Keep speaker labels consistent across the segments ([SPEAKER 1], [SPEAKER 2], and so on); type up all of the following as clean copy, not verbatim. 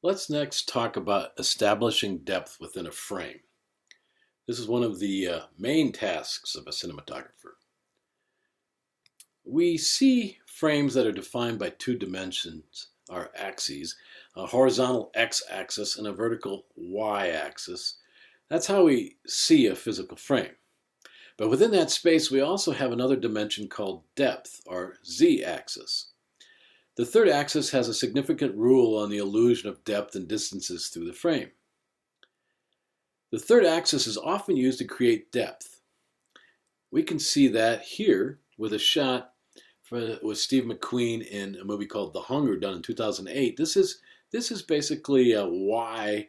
[SPEAKER 1] Let's next talk about establishing depth within a frame. This is one of the main tasks of a cinematographer. We see frames that are defined by two dimensions, our axes, a horizontal x-axis and a vertical y-axis. That's how we see a physical frame. But within that space, we also have another dimension called depth, or z-axis. The third axis has a significant rule on the illusion of depth and distances through the frame. The third axis is often used to create depth. We can see that here with a shot with Steve McQueen in a movie called The Hunger, done in 2008. This is basically a Y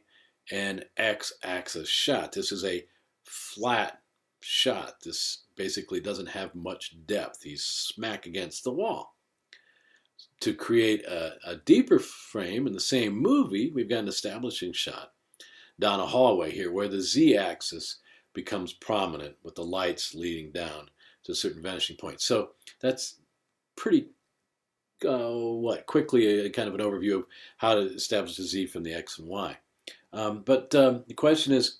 [SPEAKER 1] and X axis shot. This is a flat shot. This basically doesn't have much depth. He's smack against the wall. To create a deeper frame in the same movie, we've got an establishing shot down a hallway here where the z-axis becomes prominent with the lights leading down to a certain vanishing point. So that's pretty quickly kind of an overview of how to establish the z from the x and y. But the question is,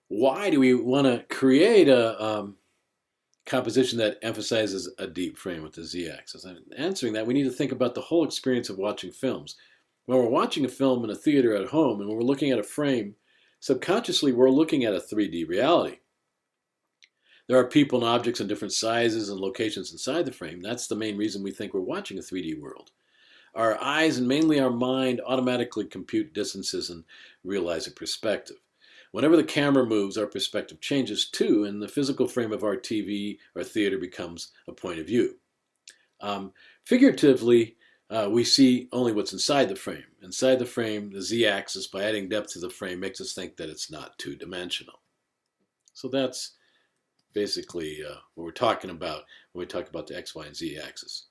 [SPEAKER 1] why do we want to create a composition that emphasizes a deep frame with the z-axis? And answering that, we need to think about the whole experience of watching films. When we're watching a film in a theater at home and when we're looking at a frame, subconsciously we're looking at a 3D reality. There are people and objects in different sizes and locations inside the frame. That's the main reason we think we're watching a 3D world. Our eyes and mainly our mind automatically compute distances and realize a perspective. Whenever the camera moves, our perspective changes too, and the physical frame of our TV or theater becomes a point of view. Figuratively, we see only what's inside the frame. Inside the frame, the z-axis, by adding depth to the frame, makes us think that it's not two-dimensional. So that's basically what we're talking about when we talk about the x, y, and z-axis.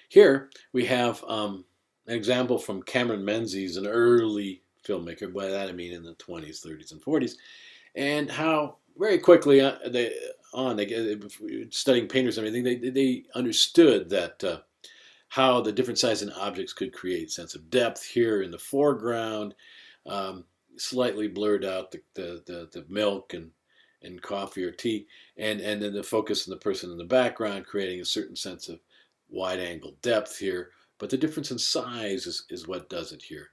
[SPEAKER 1] Here we have an example from Cameron Menzies, an early filmmaker. By that I mean in the 20s, 30s, and 40s, and how very quickly studying painters and everything, they understood that how the different sizes and objects could create a sense of depth. Here in the foreground, slightly blurred out the milk and coffee or tea, and then the focus on the person in the background, creating a certain sense of wide angle depth here. But the difference in size is what does it here.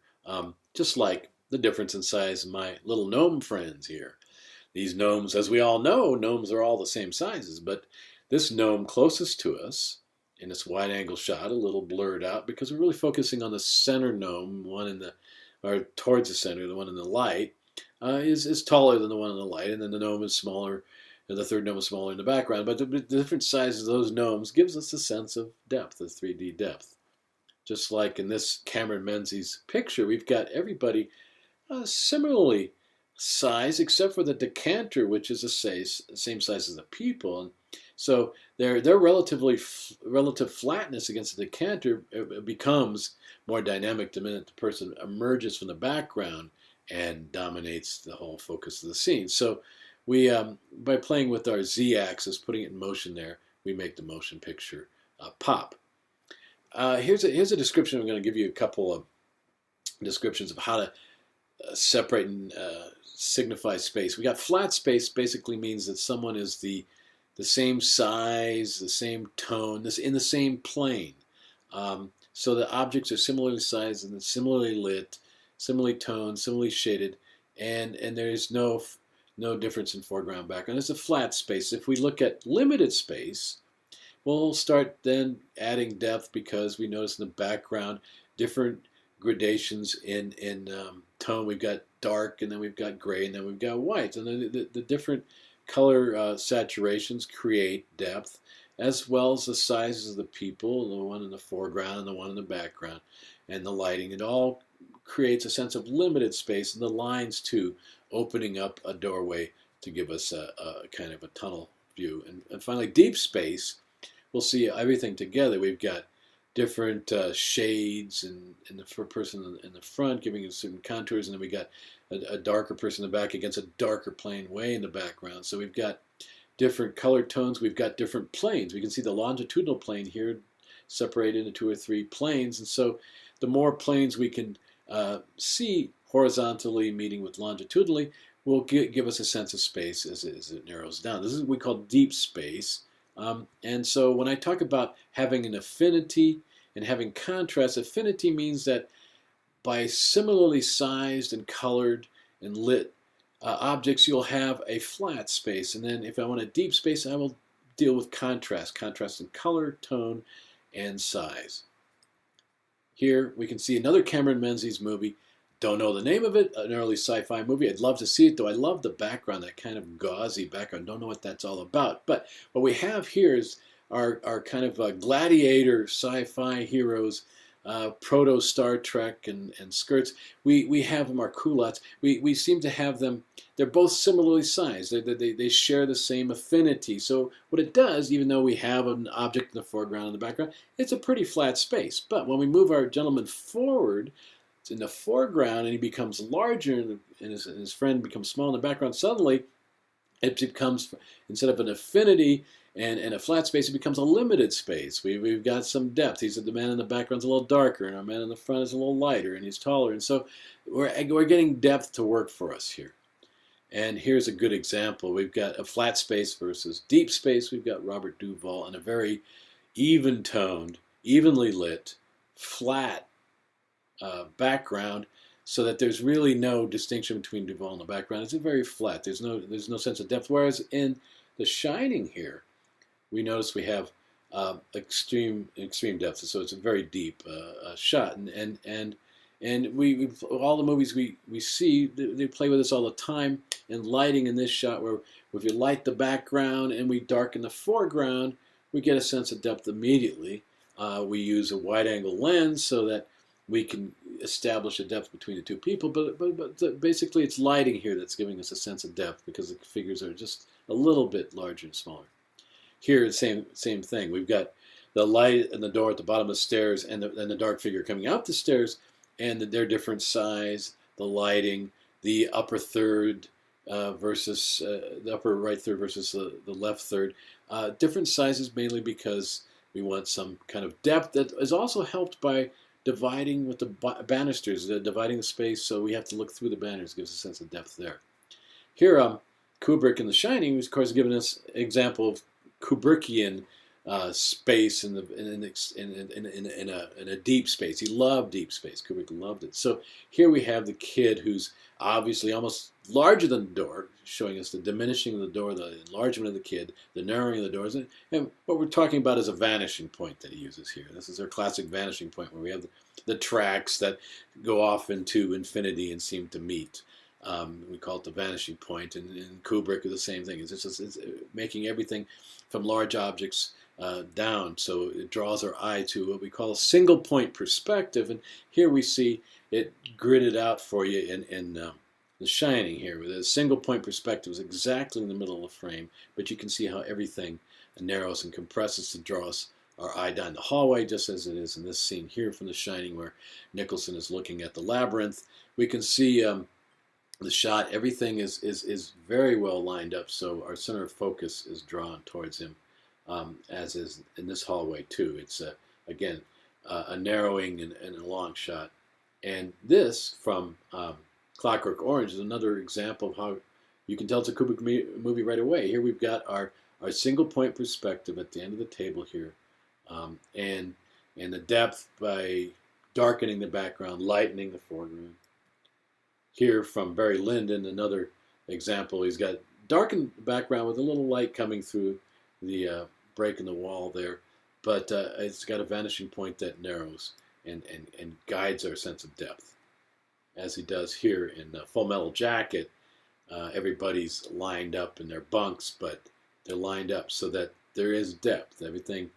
[SPEAKER 1] Just like the difference in size of my little gnome friends here. These gnomes, as we all know, gnomes are all the same sizes, but this gnome closest to us in this wide angle shot, a little blurred out because we're really focusing on the center gnome, or towards the center, the one in the light, is taller than the one in the light, and then the gnome is smaller, and the third gnome is smaller in the background. But the different sizes of those gnomes gives us a sense of depth, the 3D depth. Just like in this Cameron Menzies picture, we've got everybody similarly sized, except for the decanter, which is the same size as the people. And so their relative flatness against the decanter becomes more dynamic the minute the person emerges from the background and dominates the whole focus of the scene. So we, by playing with our z-axis, putting it in motion there, we make the motion picture pop. Here's a description. I'm going to give you a couple of descriptions of how to separate and signify space. We got flat space basically means that someone is the same size, the same tone, in the same plane. So the objects are similarly sized and similarly lit, similarly toned, similarly shaded, and there's no difference in foreground, background. It's a flat space. If we look at limited space, we'll start then adding depth because we notice in the background different gradations in tone. We've got dark, and then we've got gray, and then we've got white. And then the different color saturations create depth, as well as the sizes of the people, the one in the foreground and the one in the background, and the lighting. It all creates a sense of limited space, and the lines too, opening up a doorway to give us a kind of a tunnel view. And finally, deep space, we'll see everything together. We've got different shades and the person in the front giving us certain contours, and then we got a darker person in the back against a darker plane way in the background. So we've got different color tones. We've got different planes. We can see the longitudinal plane here separated into 2 or 3 planes, and so the more planes we can see horizontally meeting with longitudinally will give us a sense of space as it narrows down. This is what we call deep space. And so when I talk about having an affinity and having contrast, affinity means that by similarly sized and colored and lit objects, you'll have a flat space. And then if I want a deep space, I will deal with contrast in color, tone, and size. Here we can see another Cameron Menzies movie. Don't know the name of it, an early sci-fi movie. I'd love to see it, though. I love the background, that kind of gauzy background. Don't know what that's all about. But what we have here is our kind of gladiator sci-fi heroes, proto-Star Trek and skirts. We have them, our culottes. We seem to have them, they're both similarly sized. They share the same affinity. So what it does, even though we have an object in the foreground and the background, it's a pretty flat space. But when we move our gentleman forward, it's in the foreground and he becomes larger and his friend becomes small in the background, suddenly it becomes, instead of an affinity and a flat space, it becomes a limited space. We've got some depth. The man in the background's a little darker and our man in the front is a little lighter and he's taller. And so we're getting depth to work for us here. And here's a good example. We've got a flat space versus deep space. We've got Robert Duvall in a very even-toned, evenly lit, flat background, so that there's really no distinction between Duvall and the background. It's very flat. There's no sense of depth. Whereas in The Shining here, we notice we have extreme depth. So it's a very deep shot, and we all the movies we see, they play with us all the time. And lighting in this shot, where if you light the background and we darken the foreground, we get a sense of depth immediately. We use a wide-angle lens so that we can establish a depth between the two people, but basically it's lighting here that's giving us a sense of depth because the figures are just a little bit larger and smaller. Here, the same thing. We've got the light and the door at the bottom of the stairs and the dark figure coming out the stairs, and their different size, the lighting, the upper third versus the upper right third versus the left third. Different sizes mainly because we want some kind of depth that is also helped by dividing with the banisters, dividing the space, so we have to look through the banisters, gives a sense of depth there. Here, Kubrick in The Shining was, of course, giving us an example of Kubrickian space in a deep space. He loved deep space. Kubrick loved it. So here we have the kid who's obviously almost larger than the door, showing us the diminishing of the door, the enlargement of the kid, the narrowing of the doors. And what we're talking about is a vanishing point that he uses here. This is our classic vanishing point where we have the tracks that go off into infinity and seem to meet. We call it the vanishing point. And Kubrick is the same thing. It's making everything from large objects down, so it draws our eye to what we call a single point perspective. And here we see it gridded out for you in The Shining here, with a single point perspective is exactly in the middle of the frame, but you can see how everything narrows and compresses to draw us our eye down the hallway, just as it is in this scene here from The Shining, where Nicholson is looking at the labyrinth. We can see the shot, everything is very well lined up, so our center of focus is drawn towards him, as is in this hallway too. It's again a narrowing and a long shot. And this from Clockwork Orange is another example of how you can tell it's a Kubrick movie right away. Here we've got our single point perspective at the end of the table here, and the depth by darkening the background, lightening the foreground. Here from Barry Lyndon, another example. He's got darkened background with a little light coming through the break in the wall there, but it's got a vanishing point that narrows and guides our sense of depth, as he does here in Full Metal Jacket. Everybody's lined up in their bunks, but they're lined up so that there is depth. Everything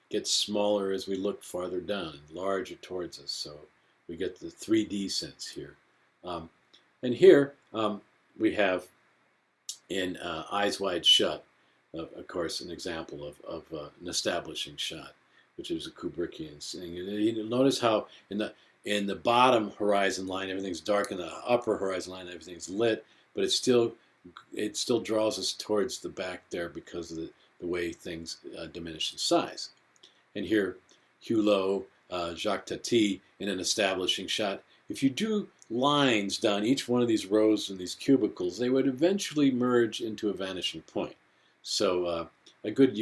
[SPEAKER 1] gets smaller as we look farther down and larger towards us, so we get the 3D sense here. And here we have in Eyes Wide Shut, of course, an example of an establishing shot, which is a Kubrickian thing. You notice how in the bottom horizon line everything's dark, in the upper horizon line everything's lit, but it still draws us towards the back there because of the way things diminish in size. And here, Hulot, Jacques Tati in an establishing shot. If you drew lines down each one of these rows and these cubicles, they would eventually merge into a vanishing point. So a good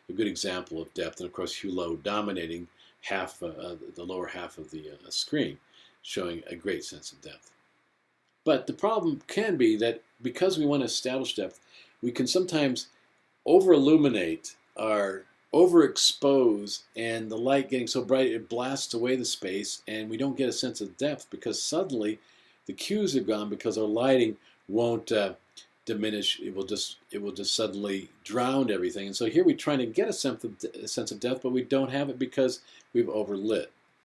[SPEAKER 1] example of depth, and of course Hue Low dominating the lower half of the screen, showing a great sense of depth. But the problem can be that because we want to establish depth, we can sometimes over illuminate or overexpose, and the light getting so bright it blasts away the space, and we don't get a sense of depth because suddenly the cues are gone because our lighting won't diminish. It will just suddenly drown everything. And so here we're trying to get a sense of depth, but we don't have it because we've overlit.